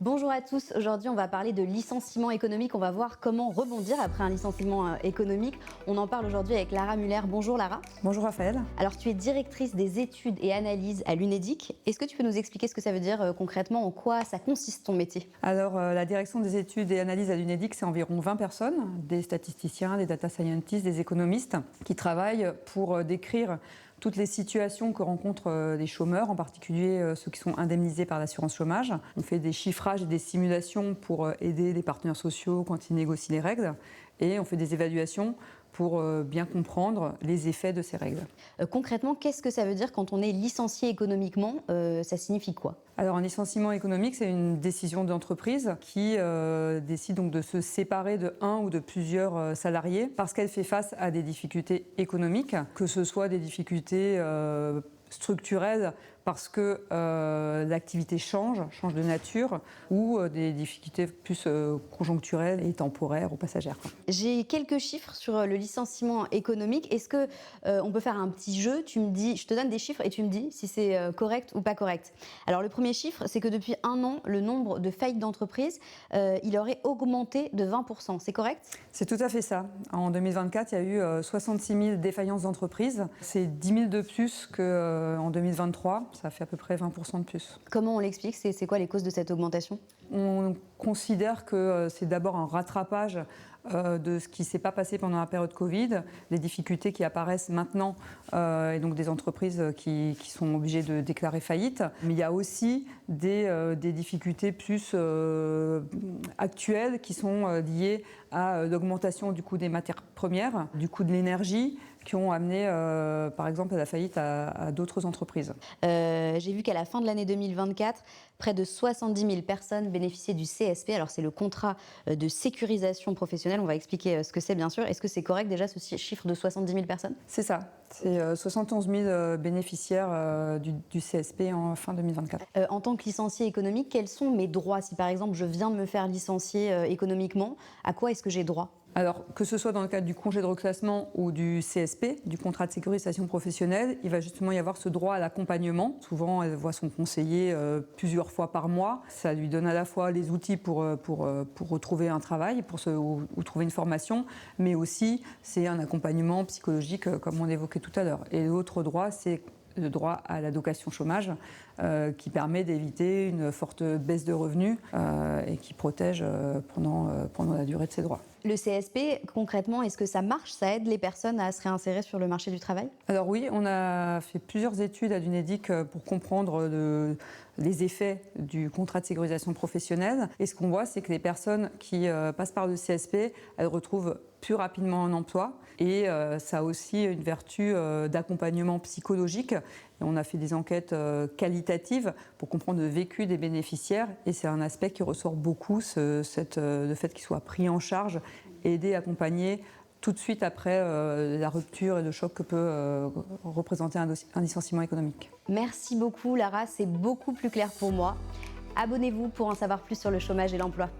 Bonjour à tous, aujourd'hui on va parler de licenciement économique, on va voir comment rebondir après un licenciement économique. On en parle aujourd'hui avec Lara Muller. Bonjour Lara. Bonjour Raphaël. Alors tu es directrice des études et analyses à l'UNEDIC. Est-ce que tu peux nous expliquer ce que ça veut dire concrètement, en quoi ça consiste ton métier? Alors la direction des études et analyses à l'UNEDIC, c'est environ 20 personnes, des statisticiens, des data scientists, des économistes, qui travaillent pour décrire toutes les situations que rencontrent les chômeurs, en particulier ceux qui sont indemnisés par l'assurance chômage. On fait des chiffrages et des simulations pour aider les partenaires sociaux quand ils négocient les règles, et on fait des évaluations pour bien comprendre les effets de ces règles. Concrètement, qu'est-ce que ça veut dire quand on est licencié économiquement? Ça signifie quoi? Alors un licenciement économique, c'est une décision d'entreprise qui décide donc de se séparer de un ou de plusieurs salariés parce qu'elle fait face à des difficultés économiques, que ce soit des difficultés structurelles parce que l'activité change de nature, ou des difficultés plus conjoncturelles et temporaires ou passagères. J'ai quelques chiffres sur le licenciement économique. Est-ce que on peut faire un petit jeu? Tu me dis, je te donne des chiffres et tu me dis si c'est correct ou pas correct. Alors le premier chiffre, c'est que depuis un an, le nombre de faillites d'entreprises, il aurait augmenté de 20%. C'est correct? C'est tout à fait ça. En 2024, il y a eu 66 000 défaillances d'entreprises. C'est 10 000 de plus qu'en 2023. Ça fait à peu près 20% de plus. Comment on l'explique? C'est quoi les causes de cette augmentation? On considère que c'est d'abord un rattrapage de ce qui ne s'est pas passé pendant la période Covid, les difficultés qui apparaissent maintenant, et donc des entreprises qui sont obligées de déclarer faillite. Mais il y a aussi des difficultés plus actuelles qui sont liées à l'augmentation du coût des matières premières, du coût de l'énergie, qui ont amené par exemple à la faillite à d'autres entreprises. J'ai vu qu'à la fin de l'année 2024, près de 70 000 personnes bénéficiaient du CSP. Alors c'est le contrat de sécurisation professionnelle. On va expliquer ce que c'est bien sûr. Est-ce que c'est correct déjà ce chiffre de 70 000 personnes? C'est ça. C'est 71 000 bénéficiaires du CSP en fin 2024. En tant que licencié économique, quels sont mes droits? Si par exemple je viens de me faire licencier économiquement, à quoi est-ce que j'ai droit? Alors, que ce soit dans le cadre du congé de reclassement ou du CSP, du contrat de sécurisation professionnelle, il va justement y avoir ce droit à l'accompagnement. Souvent, elle voit son conseiller plusieurs fois par mois. Ça lui donne à la fois les outils pour retrouver un travail, ou trouver une formation, mais aussi c'est un accompagnement psychologique, comme on évoquait tout à l'heure. Et l'autre droit, c'est le droit à l'allocation chômage, qui permet d'éviter une forte baisse de revenus et qui protège pendant la durée de ces droits. Le CSP, concrètement, est-ce que ça marche? Ça aide les personnes à se réinsérer sur le marché du travail? Alors oui, on a fait plusieurs études à l'UNEDIC pour comprendre les effets du contrat de sécurisation professionnelle. Et ce qu'on voit, c'est que les personnes qui passent par le CSP, elles retrouvent plus rapidement un emploi. Et ça a aussi une vertu d'accompagnement psychologique. Et on a fait des enquêtes qualitatives pour comprendre le vécu des bénéficiaires. Et c'est un aspect qui ressort beaucoup, le fait qu'ils soient pris en charge, aidés, accompagnés tout de suite après la rupture et le choc que peut représenter un licenciement économique. Merci beaucoup Lara, c'est beaucoup plus clair pour moi. Abonnez-vous pour en savoir plus sur le chômage et l'emploi.